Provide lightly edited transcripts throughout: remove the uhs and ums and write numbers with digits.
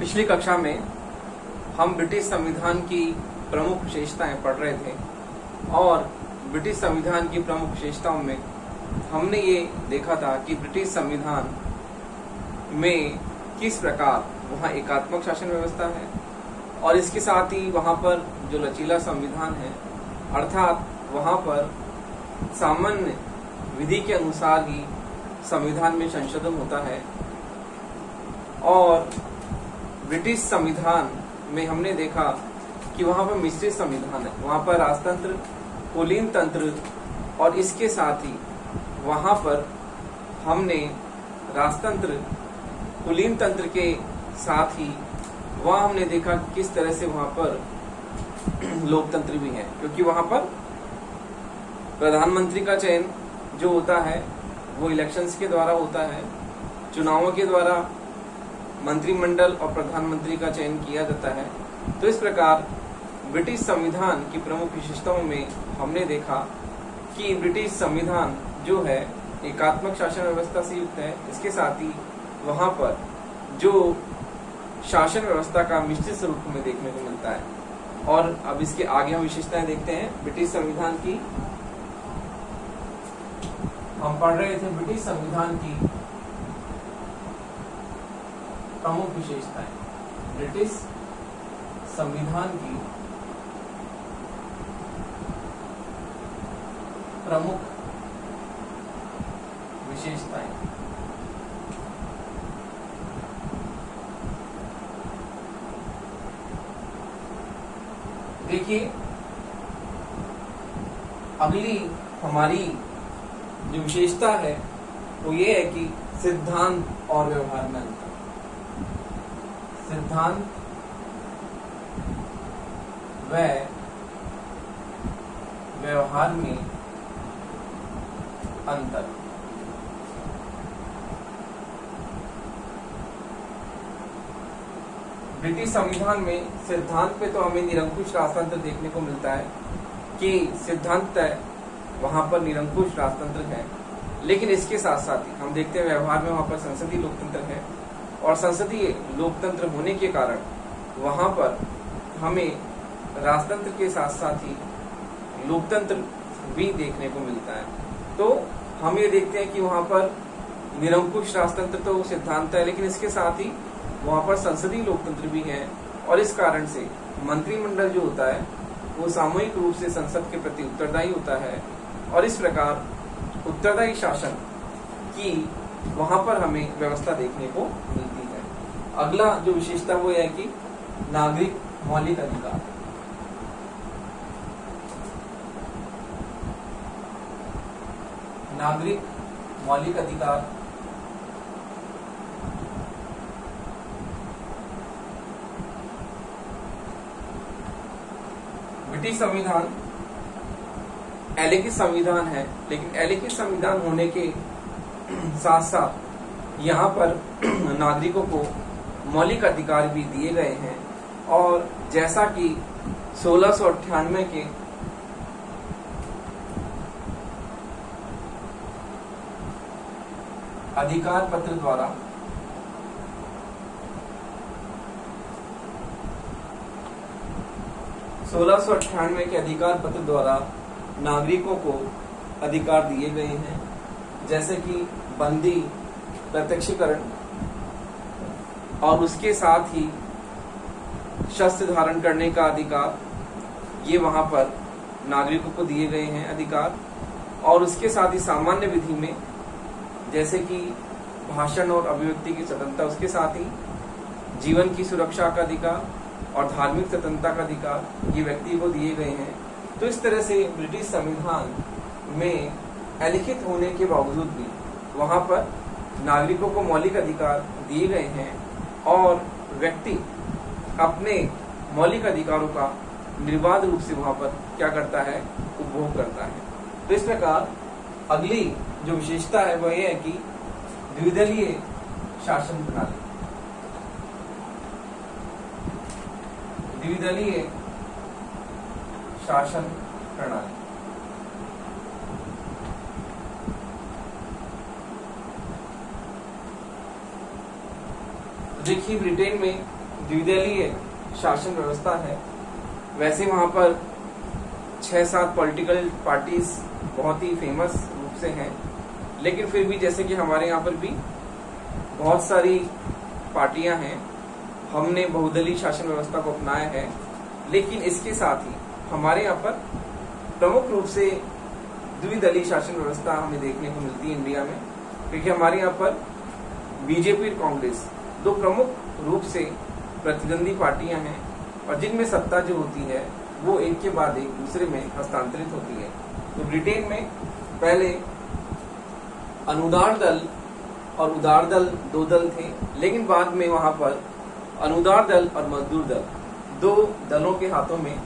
पिछली कक्षा में हम ब्रिटिश संविधान की प्रमुख विशेषताएं पढ़ रहे थे और ब्रिटिश संविधान की प्रमुख विशेषताओं में हमने ये देखा था कि ब्रिटिश संविधान में किस प्रकार वहाँ एकात्मक शासन व्यवस्था है और इसके साथ ही वहाँ पर जो लचीला संविधान है अर्थात वहाँ पर सामान्य विधि के अनुसार ही संविधान में संशोधन होता है। और ब्रिटिश संविधान में हमने देखा कि वहाँ पर मिश्रित संविधान है, वहाँ पर राजतंत्र, कुलीन तंत्र और इसके साथ ही वहाँ पर हमने राजतंत्र, कुलीन तंत्र के साथ ही वहाँ हमने देखा किस तरह से वहाँ पर लोकतंत्र भी है, क्योंकि वहाँ पर प्रधानमंत्री का चयन जो होता है वो इलेक्शंस के द्वारा होता है, चुनावों के द्वारा मंत्रिमंडल और प्रधानमंत्री का चयन किया जाता है। तो इस प्रकार ब्रिटिश संविधान की प्रमुख विशेषताओं में हमने देखा कि ब्रिटिश संविधान जो है एकात्मक शासन व्यवस्था से युक्त है, इसके साथ ही वहाँ पर जो शासन व्यवस्था का मिश्रित स्वरूप में देखने को मिलता है। और अब इसके आगे हम विशेषताएं देखते हैं ब्रिटिश संविधान की। हम पढ़ रहे थे ब्रिटिश संविधान की प्रमुख विशेषताएं, ब्रिटिश संविधान की प्रमुख विशेषताएं। देखिए, अगली हमारी जो विशेषता है वो ये है कि सिद्धांत और व्यवहार में अंतर। सिद्धांत व व्यवहार में अंतर। ब्रिटिश संविधान में सिद्धांत पे तो हमें निरंकुश राजतंत्र देखने को मिलता है कि सिद्धांत वहां पर निरंकुश राजतंत्र है, लेकिन इसके साथ साथ ही हम देखते हैं व्यवहार में वहां पर संसदीय लोकतंत्र है और संसदीय लोकतंत्र होने के कारण वहां पर हमें राजतंत्र के साथ साथ ही लोकतंत्र भी देखने को मिलता है। तो हम ये देखते हैं कि वहां पर निरंकुश राजतंत्र तो सिद्धांत है, लेकिन इसके साथ ही वहां पर संसदीय लोकतंत्र भी है और इस कारण से मंत्रिमंडल जो होता है वो सामूहिक रूप से संसद के प्रति उत्तरदायी होता है और इस प्रकार उत्तरदायी शासन की वहां पर हमें व्यवस्था देखने को मिलती है। अगला जो विशेषता वो है कि नागरिक मौलिक अधिकार। नागरिक मौलिक अधिकार ब्रिटिश संविधान एलिखित संविधान है, लेकिन एलिखित संविधान होने के साथ साथ यहाँ पर नागरिकों को मौलिक अधिकार भी दिए गए हैं और जैसा कि 1698 के अधिकार पत्र द्वारा के अधिकार पत्र द्वारा नागरिकों को अधिकार दिए गए हैं, जैसे कि बंदी प्रत्यक्षीकरण और उसके साथ ही शस्त्र धारण करने का अधिकार, ये वहां पर नागरिकों को दिए गए हैं अधिकार। और उसके साथ ही सामान्य विधि में जैसे कि भाषण और अभिव्यक्ति की स्वतंत्रता, उसके साथ ही जीवन की सुरक्षा का अधिकार और धार्मिक स्वतंत्रता का अधिकार ये व्यक्ति को दिए गए हैं। तो इस तरह से ब्रिटिश संविधान में अलिखित होने के बावजूद भी वहां पर नागरिकों को मौलिक अधिकार दिए गए हैं और व्यक्ति अपने मौलिक अधिकारों का निर्बाध रूप से वहां पर क्या करता है, उपभोग करता है। तो इस प्रकार अगली जो विशेषता है वह यह है कि द्विदलीय शासन प्रणाली। द्विदलीय शासन प्रणाली देखिए, ब्रिटेन में द्विदलीय शासन व्यवस्था है। वैसे वहां पर 6-7 पॉलिटिकल पार्टीज बहुत ही फेमस रूप से हैं, लेकिन फिर भी जैसे कि हमारे यहाँ पर भी बहुत सारी पार्टियां हैं, हमने बहुदलीय शासन व्यवस्था को अपनाया है। लेकिन इसके साथ ही हमारे यहाँ पर प्रमुख रूप से द्विदलीय शासन व्यवस्था हमें देखने को मिलती है इंडिया में, क्योंकि हमारे यहाँ पर बीजेपी और कांग्रेस दो प्रमुख रूप से प्रतिद्वंदी पार्टियां हैं, और जिनमें सत्ता जो होती है वो एक के बाद एक दूसरे में हस्तांतरित होती है। तो ब्रिटेन में पहले अनुदार दल और उदार दल दो दल थे, लेकिन बाद में वहां पर अनुदार दल और मजदूर दल दो दलों के हाथों में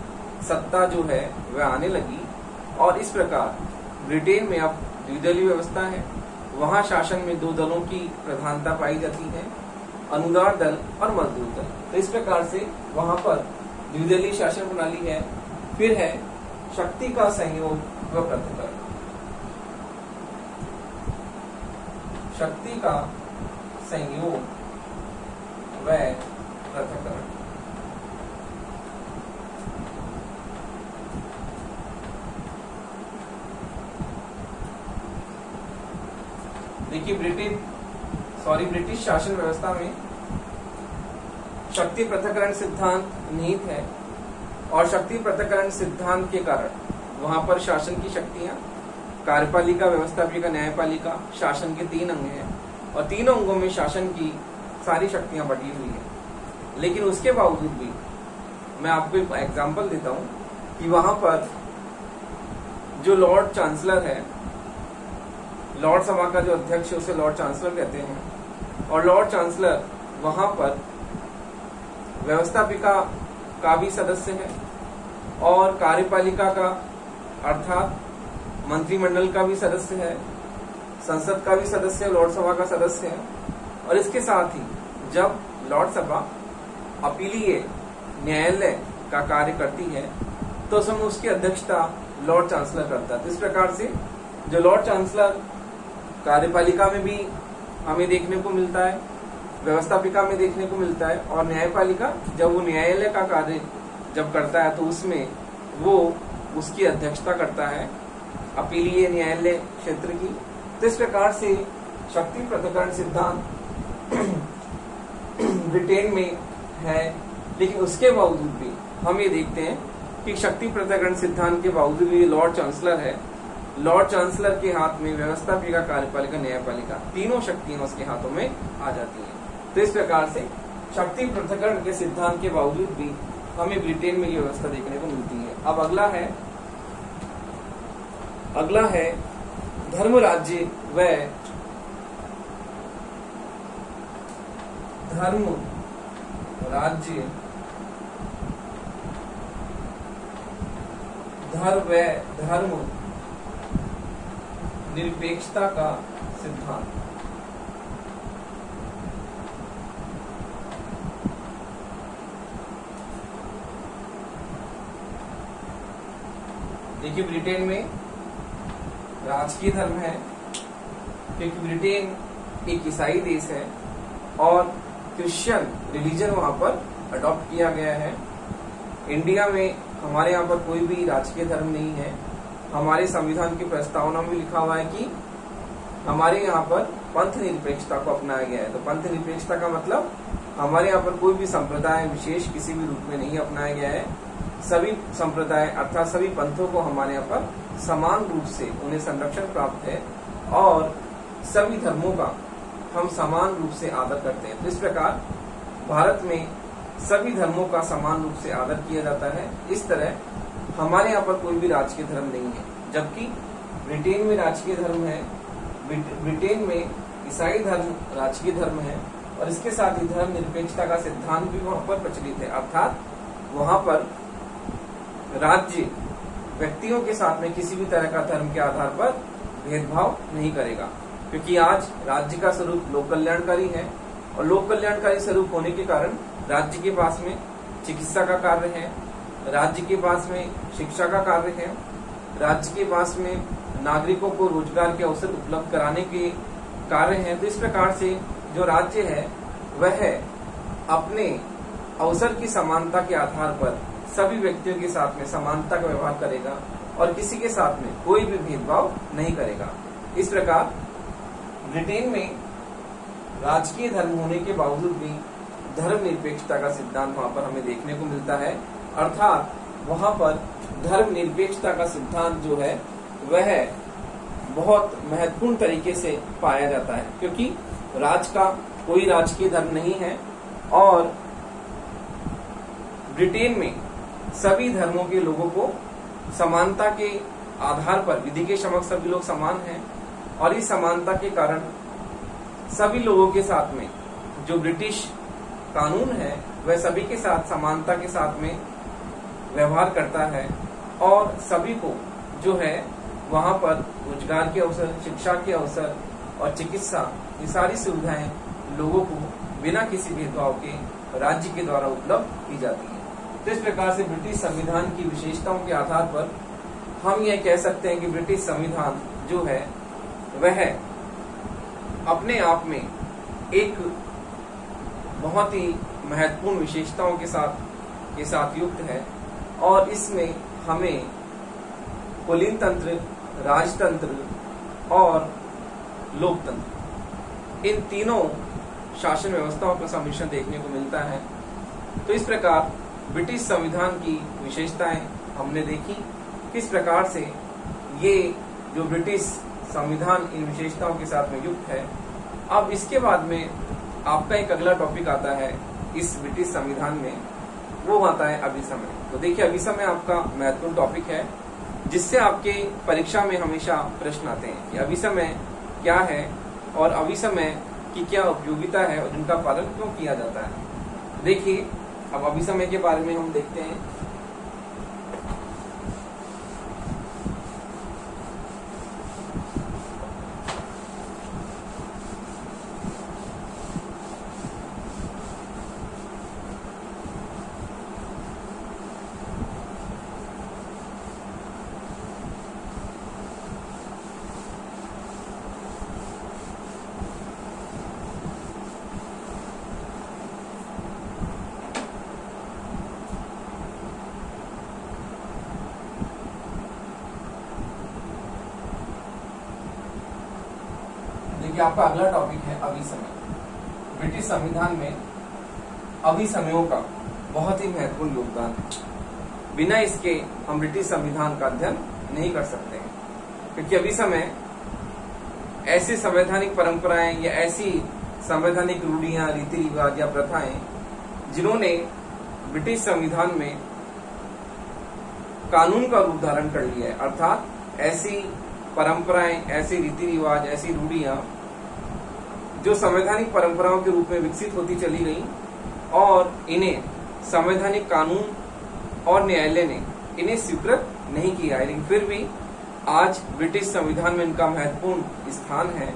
सत्ता जो है वह आने लगी, और इस प्रकार ब्रिटेन में अब द्विदलीय व्यवस्था है। वहां शासन में दो दलों की प्रधानता पाई जाती है, अनुदार दल और मजदूर दल। तो इस प्रकार से वहां पर द्विदलीय शासन प्रणाली है। फिर है शक्ति का संयोग व पृथक्करण। शक्ति का संयोग व पृथक्करण। देखिए ब्रिटिश शासन व्यवस्था में शक्ति पृथक्करण सिद्धांत निहित है, और शक्ति पृथक्करण सिद्धांत के कारण वहां पर शासन की शक्तियां कार्यपालिका, व्यवस्थापिका, न्यायपालिका, शासन के 3 अंग हैं, और तीनों अंगों में शासन की सारी शक्तियां बटी हुई है। लेकिन उसके बावजूद भी मैं आपको एक एग्जांपल देता हूं कि वहां पर जो लॉर्ड चांसलर है, लॉर्ड सभा का जो अध्यक्ष है उसे लॉर्ड चांसलर कहते हैं, और लॉर्ड चांसलर वहां पर व्यवस्थापिका का भी सदस्य है, और कार्यपालिका का अर्थात मंत्रिमंडल का भी सदस्य है, संसद का भी सदस्य है, लॉर्ड सभा का सदस्य है। और इसके साथ ही जब लॉर्ड सभा अपीलीय न्यायालय का कार्य करती है तो उसमें उसकी अध्यक्षता लॉर्ड चांसलर करता है। तो इस प्रकार से जो लॉर्ड चांसलर कार्यपालिका में भी हमें देखने को मिलता है, व्यवस्थापिका में देखने को मिलता है, और न्यायपालिका जब वो न्यायालय का कार्य जब करता है तो उसमें वो उसकी अध्यक्षता करता है अपीलीय न्यायालय क्षेत्र की। तो इस प्रकार से शक्ति पृथक्करण सिद्धांत ब्रिटेन में है, लेकिन उसके बावजूद भी हम ये देखते हैं कि शक्ति पृथक्करण सिद्धांत के बावजूद भी लॉर्ड चांसलर है, लॉर्ड चांसलर के हाथ में व्यवस्थापिका, कार्यपालिका, न्यायपालिका तीनों शक्तियां उसके हाथों में आ जाती हैं। तो इस प्रकार से शक्ति पृथक्करण के सिद्धांत के बावजूद भी हमें ब्रिटेन में ये व्यवस्था देखने को मिलती है। अब अगला है धर्म राज्य व धर्म राज्य धर्म निरपेक्षता का सिद्धांत। देखिए ब्रिटेन में राजकीय धर्म है, क्योंकि ब्रिटेन एक ईसाई देश है और क्रिश्चियन रिलीजन वहां पर अडॉप्ट किया गया है। इंडिया में हमारे यहाँ पर कोई भी राजकीय धर्म नहीं है। हमारे संविधान की प्रस्तावना में लिखा हुआ है कि हमारे यहाँ पर पंथ निरपेक्षता को अपनाया गया है। तो पंथ निरपेक्षता का मतलब हमारे यहाँ पर कोई भी संप्रदाय विशेष किसी भी रूप में नहीं अपनाया गया है। सभी संप्रदाय अर्थात सभी पंथों को हमारे यहाँ पर समान रूप से उन्हें संरक्षण प्राप्त है, और सभी धर्मों का हम समान रूप से आदर करते हैं। तो इस प्रकार भारत में सभी धर्मों का समान रूप से आदर किया जाता है। इस तरह हमारे यहाँ पर कोई भी राजकीय धर्म नहीं है, जबकि ब्रिटेन में राजकीय धर्म है। ब्रिटेन में ईसाई धर्म राजकीय धर्म है, और इसके साथ ही धर्म निरपेक्षता का सिद्धांत भी वहां पर प्रचलित है, अर्थात वहां पर राज्य व्यक्तियों के साथ में किसी भी तरह का धर्म के आधार पर भेदभाव नहीं करेगा, क्योंकि आज राज्य का स्वरूप लोक कल्याणकारी है, और लोक कल्याणकारी स्वरूप होने के कारण राज्य के पास में चिकित्सा का कार्य है, राज्य के पास में शिक्षा का कार्य है, राज्य के पास में नागरिकों को रोजगार के अवसर उपलब्ध कराने के कार्य हैं। तो इस प्रकार से जो राज्य है वह अपने अवसर की समानता के आधार पर सभी व्यक्तियों के साथ में समानता का व्यवहार करेगा और किसी के साथ में कोई भी भेदभाव नहीं करेगा। इस प्रकार ब्रिटेन में राजकीय धर्म होने के बावजूद भी धर्मनिरपेक्षता का सिद्धांत वहां पर हमें देखने को मिलता है। अर्थात वहां पर धर्मनिरपेक्षता का सिद्धांत जो है वह बहुत महत्वपूर्ण तरीके से पाया जाता है, क्योंकि कोई राजकीय धर्म नहीं है और ब्रिटेन में सभी धर्मों के लोगों को समानता के आधार पर विधि के समक्ष सभी लोग समान हैं और इस समानता के कारण सभी लोगों के साथ में जो ब्रिटिश कानून है वह सभी के साथ समानता के साथ में व्यवहार करता है और सभी को जो है वहां पर रोजगार के अवसर, शिक्षा के अवसर और चिकित्सा, ये सारी सुविधाएं लोगों को बिना किसी भेदभाव के राज्य के द्वारा उपलब्ध की जाती है। तो इस प्रकार से ब्रिटिश संविधान की विशेषताओं के आधार पर हम यह कह सकते हैं कि ब्रिटिश संविधान जो है वह अपने आप में एक बहुत ही महत्वपूर्ण विशेषताओं के साथ युक्त है और इसमें हमें कुलीन तंत्र, राजतंत्र और लोकतंत्र, इन तीनों शासन व्यवस्थाओं का सम्मिश्रण देखने को मिलता है। तो इस प्रकार ब्रिटिश संविधान की विशेषताएं हमने देखी, किस प्रकार से ये जो ब्रिटिश संविधान इन विशेषताओं के साथ में युक्त है। अब इसके बाद में आपका एक अगला टॉपिक आता है इस ब्रिटिश संविधान में, वो आता है अभिसमय। तो देखिए, अभिसमय आपका महत्वपूर्ण टॉपिक है जिससे आपके परीक्षा में हमेशा प्रश्न आते हैं कि अभिसमय क्या है और अभिसमय की क्या उपयोगिता है और जिनका पालन क्यों किया जाता है। देखिए, अब अभिसमय के बारे में हम देखते हैं। आपका अगला टॉपिक है अभिसमय। ब्रिटिश संविधान में अभिसमयों का बहुत ही महत्वपूर्ण योगदान है। बिना इसके हम ब्रिटिश संविधान का अध्ययन नहीं कर सकते हैं, क्योंकि अभिसमय ऐसी संवैधानिक परंपराएं या ऐसी संवैधानिक रूढ़ियां, रीति रिवाज या प्रथाएं जिन्होंने ब्रिटिश संविधान में कानून का रूप धारण कर लिया है। अर्थात ऐसी परंपराएं, ऐसी रीति रिवाज, ऐसी रूढ़ियां जो संवैधानिक परंपराओं के रूप में विकसित होती चली गई और इन्हें संवैधानिक कानून और न्यायालय ने इन्हें स्वीकृत नहीं किया है, लेकिन फिर भी आज ब्रिटिश संविधान में इनका महत्वपूर्ण स्थान है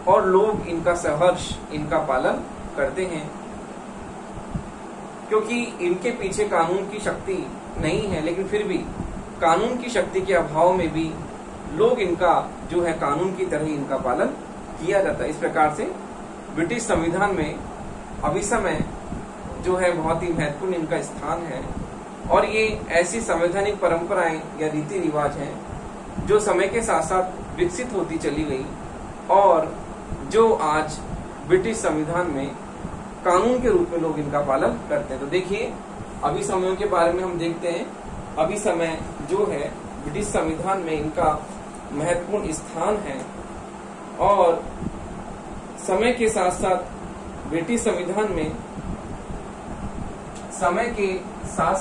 और लोग इनका सहर्ष, इनका पालन करते हैं, क्योंकि इनके पीछे कानून की शक्ति नहीं है, लेकिन फिर भी कानून की शक्ति के अभाव में भी लोग इनका जो है कानून की तरह इनका पालन किया जाता है। इस प्रकार से ब्रिटिश संविधान में अभिसमय जो है बहुत ही महत्वपूर्ण इनका स्थान है और ये ऐसी संवैधानिक परंपराएं या रीति रिवाज हैं जो समय के साथ साथ विकसित होती चली गई और जो आज ब्रिटिश संविधान में कानून के रूप में लोग इनका पालन करते हैं। तो देखिए, अभिसमयों के बारे में हम देखते हैं। अभिसमय जो है ब्रिटिश संविधान में इनका महत्वपूर्ण स्थान है और समय के साथ साथ ब्रिटिश संविधान में समय के साथ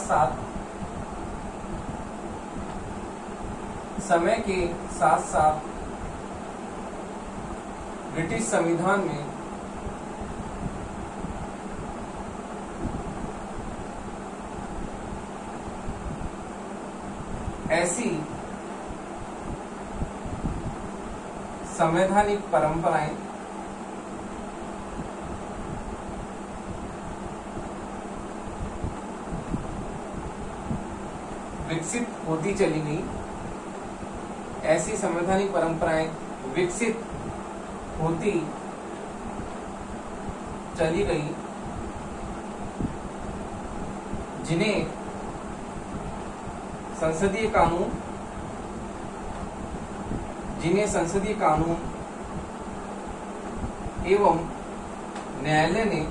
साथ ब्रिटिश संविधान में ऐसी संवैधानिक परंपराएं विकसित होती चली गई, ऐसी संवैधानिक परंपराएं विकसित होती चली गई जिन्हें संसदीय कानून एवं न्यायालय ने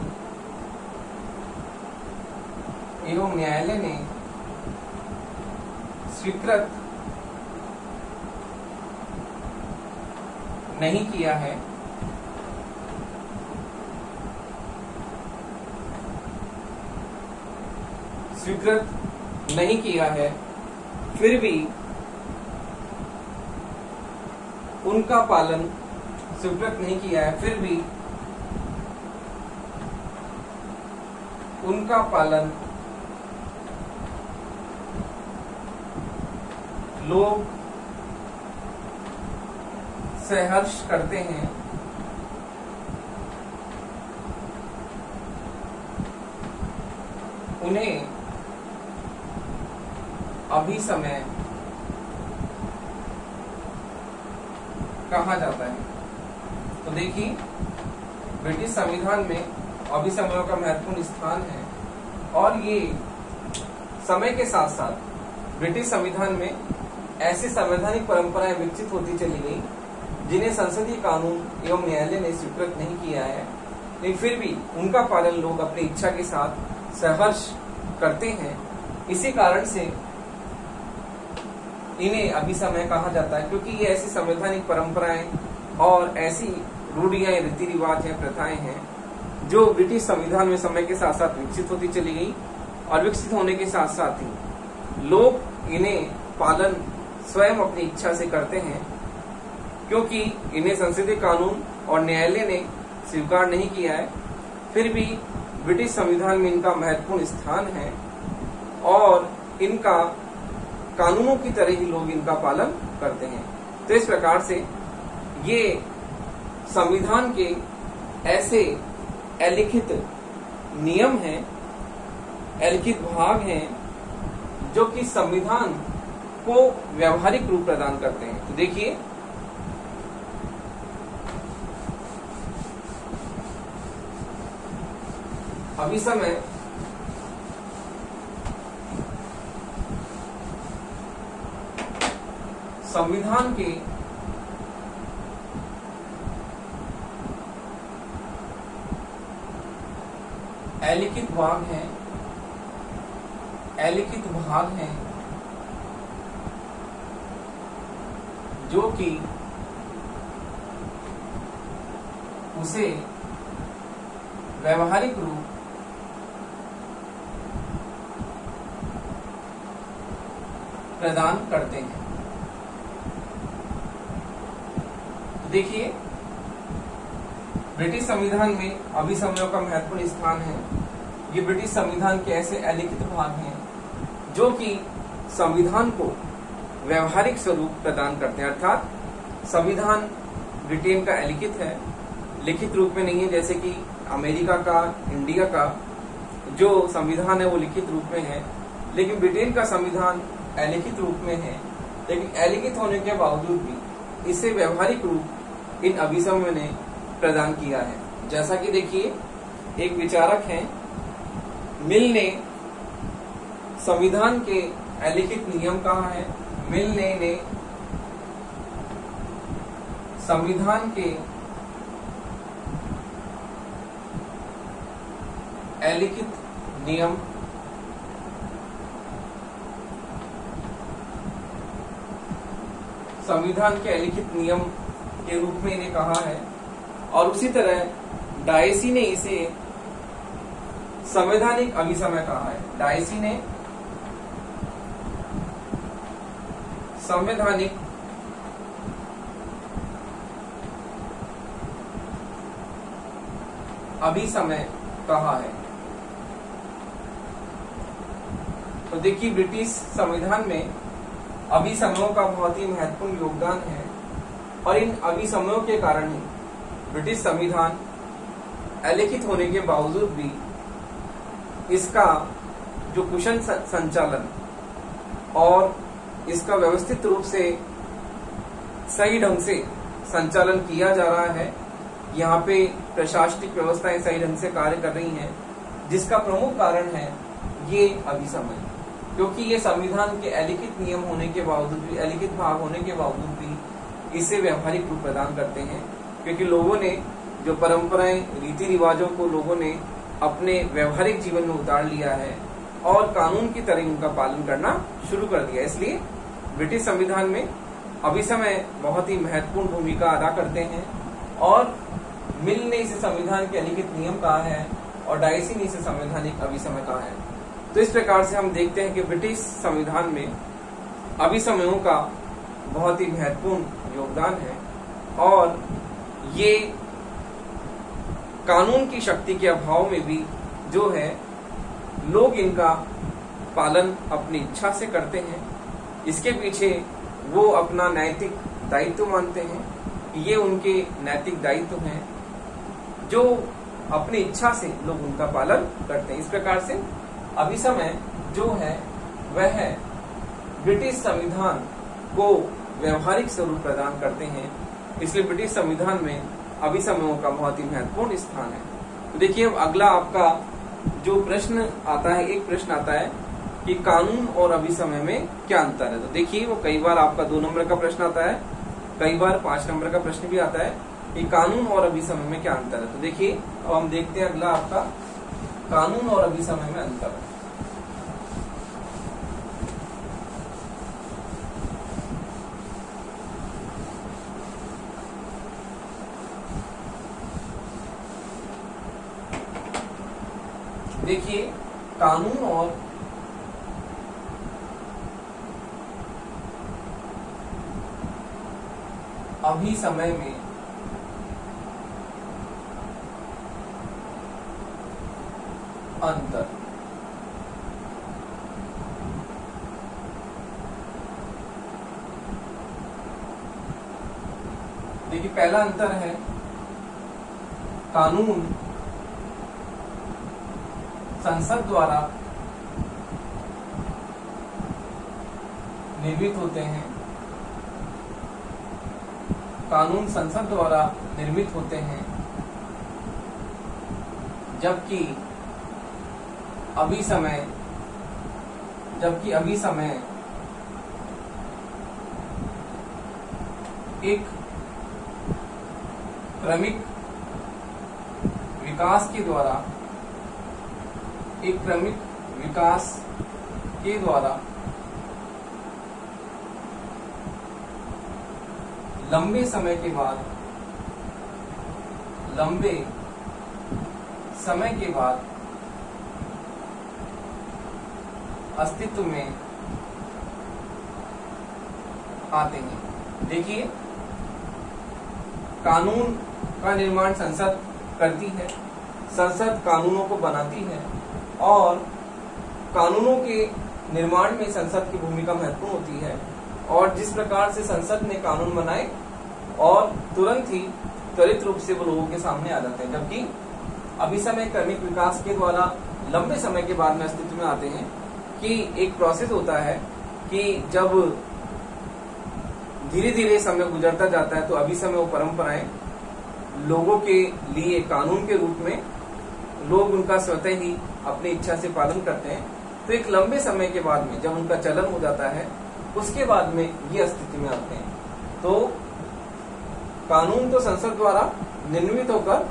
स्वीकृत नहीं किया है, फिर भी उनका पालन स्वीकृत नहीं किया है, फिर भी उनका पालन लोग सहर्ष करते हैं, उन्हें अभिसमय कहा जाता है। तो देखिए, ब्रिटिश संविधान में अभिसमयों का महत्वपूर्ण स्थान है और ये समय के साथ साथ ब्रिटिश संविधान में ऐसी संवैधानिक परंपराएं विकसित होती चली गई जिन्हें संसदीय कानून एवं न्यायालय ने स्वीकृत नहीं किया है, लेकिन फिर भी उनका पालन लोग अपनी इच्छा के साथ सहर्ष करते हैं। इसी कारण से इन्हें अभिसमय कहा जाता है, क्योंकि ये ऐसी संवैधानिक परंपराएं और ऐसी रूढ़ियां, रीति रिवाज हैं, प्रथाएं हैं जो ब्रिटिश संविधान में समय के साथ साथ विकसित होती चली गई और विकसित होने के साथ साथ ही लोग इन्हें पालन स्वयं अपनी इच्छा से करते हैं, क्योंकि इन्हें संसदीय कानून और न्यायालय ने स्वीकार नहीं किया है। फिर भी ब्रिटिश संविधान में इनका महत्वपूर्ण स्थान है और इनका कानूनों की तरह ही लोग इनका पालन करते हैं। तो इस प्रकार से ये संविधान के ऐसे अलिखित नियम हैं, अलिखित भाग हैं जो कि संविधान को व्यवहारिक रूप प्रदान करते हैं। तो देखिए, अभिसमय संविधान के अलिखित भाग हैं जो कि उसे व्यवहारिक रूप प्रदान करते हैं। देखिए, ब्रिटिश संविधान में अभिसमयों का महत्वपूर्ण स्थान है। ये ब्रिटिश संविधान के ऐसे अलिखित भाग हैं जो कि संविधान को व्यवहारिक स्वरूप प्रदान करते हैं, अर्थात संविधान ब्रिटेन का अलिखित है, लिखित रूप में नहीं है, जैसे कि अमेरिका का, इंडिया का जो संविधान है वो लिखित रूप में है, लेकिन ब्रिटेन का संविधान अलिखित रूप में है। लेकिन अलिखित होने के बावजूद भी इसे व्यवहारिक रूप इन अभिसमयों ने प्रदान किया है। जैसा कि देखिए, एक विचारक हैं, मिल ने संविधान के अलिखित नियम कहा है। मिल ने संविधान के अलिखित नियम के रूप में इन्हें कहा है, और उसी तरह डायसी ने इसे संवैधानिक अभिसमय कहा है। डायसी ने संवैधानिक अभिसमय कहा है। तो देखिए, ब्रिटिश संविधान में अभिसमयों का बहुत ही महत्वपूर्ण योगदान है और इन अभिसमयों के कारण ही ब्रिटिश संविधान अलिखित होने के बावजूद भी इसका जो कुशल संचालन और इसका व्यवस्थित रूप से सही ढंग से संचालन किया जा रहा है। यहाँ पे प्रशासनिक व्यवस्थाएं सही ढंग से कार्य कर रही हैं, जिसका प्रमुख कारण है ये अभिसमय, क्योंकि ये संविधान के अलिखित नियम होने के बावजूद भी, अलिखित भाग होने के बावजूद भी इसे व्यवहारिक रूप प्रदान करते हैं, क्योंकि लोगों ने जो परंपराएं, रीति रिवाजों को लोगों ने अपने व्यवहारिक जीवन में उतार लिया है और कानून की तरह उनका पालन करना शुरू कर दिया। इसलिए ब्रिटिश संविधान में अभिसमय बहुत ही महत्वपूर्ण भूमिका अदा करते हैं और मिल ने इसे संविधान के अलिखित नियम कहा है और डायसी ने इसे संवैधानिक अभिसमय कहा है। तो इस प्रकार से हम देखते हैं कि ब्रिटिश संविधान में अभिसमयों का बहुत ही महत्वपूर्ण योगदान है और ये कानून की शक्ति के अभाव में भी जो है लोग इनका पालन अपनी इच्छा से करते हैं। इसके पीछे वो अपना नैतिक दायित्व मानते हैं, ये उनके नैतिक दायित्व हैं जो अपनी इच्छा से लोग उनका पालन करते हैं। इस प्रकार से अभिसमय जो है वह ब्रिटिश संविधान को व्यवहारिक स्वरूप प्रदान करते हैं, इसलिए ब्रिटिश संविधान में अभिसमयों का बहुत ही महत्वपूर्ण स्थान है। तो देखिए अब अगला आपका जो प्रश्न आता है, एक प्रश्न आता है कि कानून और अभिसमय में क्या अंतर है। तो देखिए वो कई बार आपका 2 नंबर का प्रश्न आता है, कई बार 5 नंबर का प्रश्न भी आता है कि कानून और अभिसमय में क्या अंतर है। तो देखिए अब हम देखते हैं अगला आपका कानून और अभिसमय में अंतर। देखिए कानून और अभिसमय में अंतर। देखिए पहला अंतर है कानून संसद द्वारा निर्मित होते हैं, कानून संसद द्वारा निर्मित होते हैं, जबकि अभिसमय एक क्रमिक विकास के द्वारा लंबे समय के बाद अस्तित्व में आते हैं। देखिए कानून का निर्माण संसद करती है, संसद कानूनों को बनाती है और कानूनों के निर्माण में संसद की भूमिका महत्वपूर्ण होती है। और जिस प्रकार से संसद ने कानून बनाए और तुरंत ही त्वरित रूप से वो लोगों के सामने आ जाते हैं, जबकि अभिसमय क्रमिक विकास के द्वारा लंबे समय के बाद में अस्तित्व में आते हैं। कि एक प्रोसेस होता है कि जब धीरे धीरे समय गुजरता जाता है तो अभिसमय वो परंपराएं लोगों के लिए कानून के रूप में लोग उनका स्वतः ही अपनी इच्छा से पालन करते हैं। तो एक लंबे समय के बाद में जब उनका चलन हो जाता है उसके बाद में ये अस्तित्व में आते हैं। तो कानून तो संसद द्वारा निर्मित होकर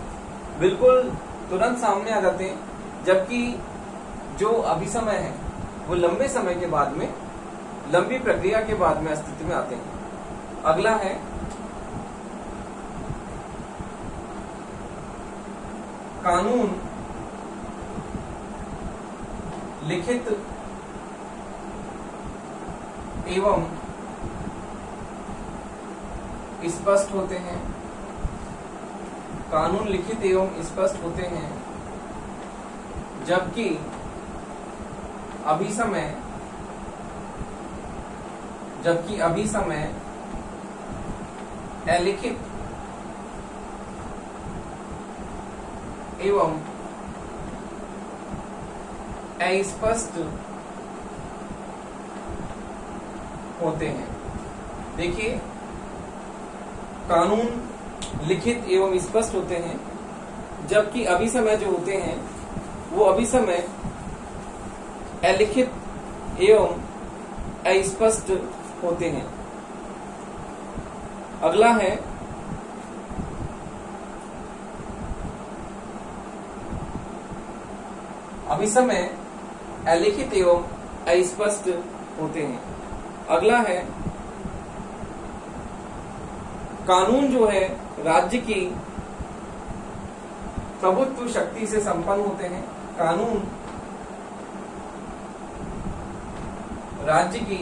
बिल्कुल तुरंत सामने आ जाते हैं, जबकि जो अभिसमय है वो लंबे समय के बाद में, लंबी प्रक्रिया के बाद में अस्तित्व में आते हैं। अगला है कानून लिखित एवं स्पष्ट होते हैं, कानून लिखित एवं स्पष्ट होते हैं, जबकि अभिसमय अलिखित एवं अस्पष्ट होते हैं। देखिए कानून लिखित एवं स्पष्ट होते हैं, जबकि अभिसमय जो होते हैं वो अभिसमय अलिखित एवं अस्पष्ट होते हैं। अगला है अभिसमय अलिखित एवं अस्पष्ट होते हैं। अगला है कानून जो है राज्य की प्रभुत्व शक्ति से संपन्न होते हैं। कानून राज्य की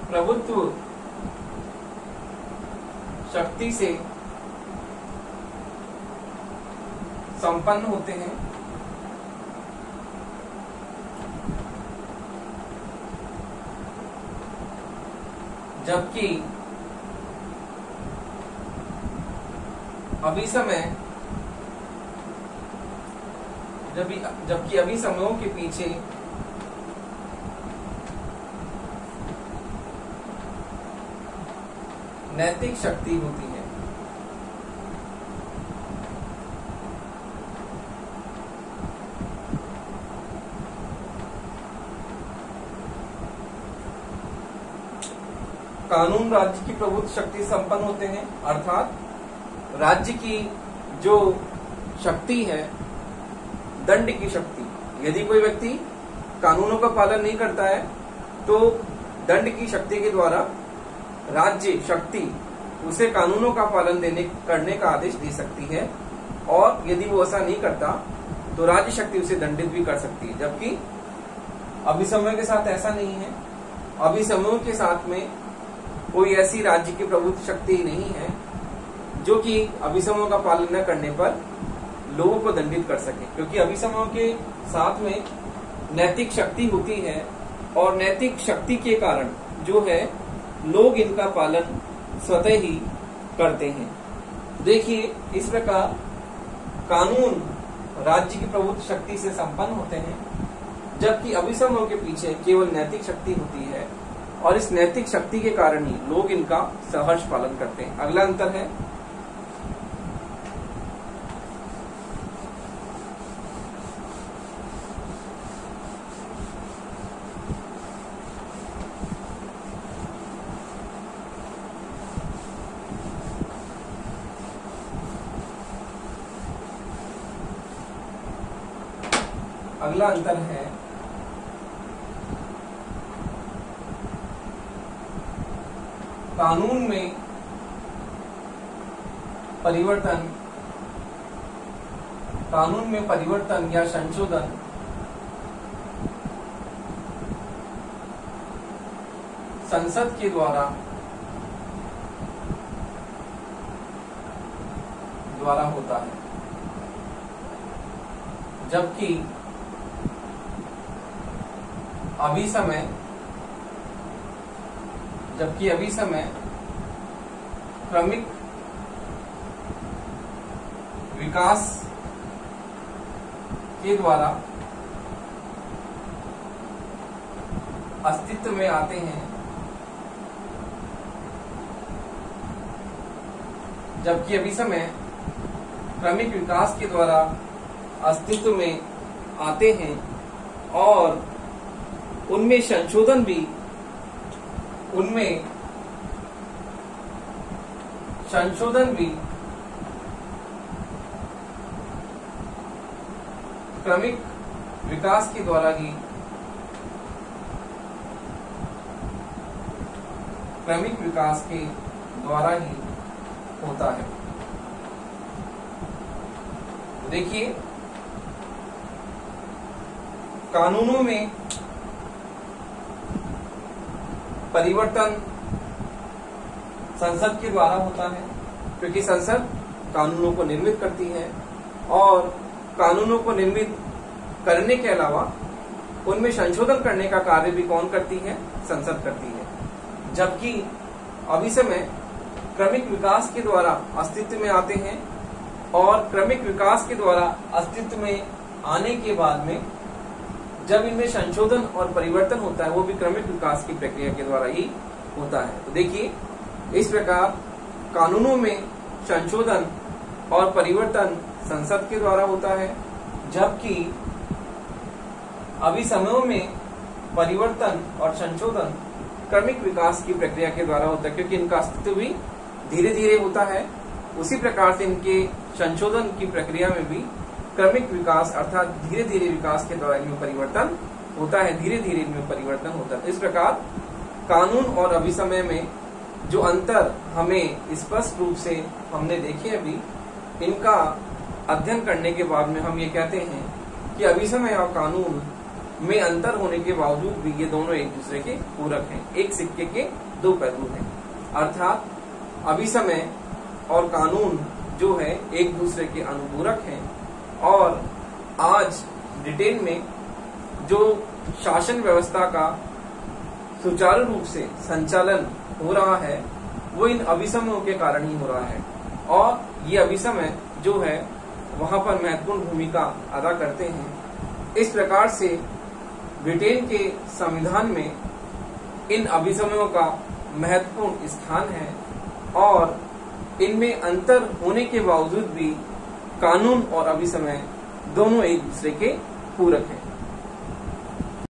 प्रभुत्व शक्ति से संपन्न होते हैं। जबकि अभिसमयों के पीछे नैतिक शक्ति होती है। कानून राज्य की प्रभुत्व शक्ति संपन्न होते हैं, अर्थात राज्य की जो शक्ति है, दंड की शक्ति। यदि कोई व्यक्ति कानूनों का पालन नहीं करता है तो दंड की शक्ति के द्वारा राज्य शक्ति उसे कानूनों का पालन करने का आदेश दे सकती है, और यदि वो ऐसा नहीं करता तो राज्य शक्ति उसे दंडित भी कर सकती है। जबकि अभिसमयों के साथ ऐसा नहीं है। अभिसमयों के साथ में कोई ऐसी राज्य की प्रभुत्व शक्ति नहीं है जो कि अभिसमयों का पालन न करने पर लोगों को दंडित कर सके, क्योंकि अभिसमयों के साथ में नैतिक शक्ति होती है, और नैतिक शक्ति के कारण जो है लोग इनका पालन स्वतः ही करते हैं। देखिए, इस प्रकार कानून राज्य की प्रभुत्व शक्ति से संपन्न होते हैं, जबकि अभिसमयों के पीछे केवल नैतिक शक्ति होती है, और इस नैतिक शक्ति के कारण ही लोग इनका सहर्ष पालन करते हैं। अगला अंतर है कानून में परिवर्तन या संशोधन संसद के द्वारा होता है, जबकि अभिसमय क्रमिक विकास के द्वारा अस्तित्व में आते हैं, जबकि अभिसमय क्रमिक विकास के द्वारा अस्तित्व में आते हैं, और उनमें संशोधन भी क्रमिक विकास के द्वारा ही होता है। देखिए, कानूनों में परिवर्तन संसद के द्वारा होता है, क्योंकि संसद कानूनों को निर्मित करती है, और कानूनों को निर्मित करने के अलावा उनमें संशोधन करने का कार्य भी कौन करती है? संसद करती है। जबकि अभिसमय क्रमिक विकास के द्वारा अस्तित्व में आते हैं, और क्रमिक विकास के द्वारा अस्तित्व में आने के बाद में जब इनमें संशोधन और परिवर्तन होता है, वो भी क्रमिक विकास की प्रक्रिया के द्वारा ही होता है। तो देखिए, इस प्रकार कानूनों में संशोधन और परिवर्तन संसद के द्वारा होता है, जबकि अभिसमयों में परिवर्तन और संशोधन क्रमिक विकास की प्रक्रिया के द्वारा होता है, क्योंकि इनका अस्तित्व भी धीरे धीरे होता है। उसी प्रकार से इनके संशोधन की प्रक्रिया में भी क्रमिक विकास अर्थात धीरे धीरे विकास के द्वारा इनमें परिवर्तन होता है, धीरे धीरे इनमें परिवर्तन होता है। इस प्रकार कानून और अभिसमय में जो अंतर हमें स्पष्ट रूप से हमने देखे अभी, इनका अध्ययन करने के बाद में हम ये कहते हैं कि अभिसमय और कानून में अंतर होने के बावजूद भी ये दोनों एक दूसरे के पूरक हैं, एक सिक्के के दो पहलू हैं। अर्थात अभिसमय और कानून जो है एक दूसरे के अनुपूरक हैं, और आज ब्रिटेन में जो शासन व्यवस्था का सुचारू रूप से संचालन हो रहा है वो इन अभिसमयों के कारण ही हो रहा है, और ये अभिसमय जो है वहां पर महत्वपूर्ण भूमिका अदा करते हैं। इस प्रकार से ब्रिटेन के संविधान में इन अभिसमयों का महत्वपूर्ण स्थान है, और इनमें अंतर होने के बावजूद भी कानून और अभिसमय दोनों एक दूसरे के पूरक हैं।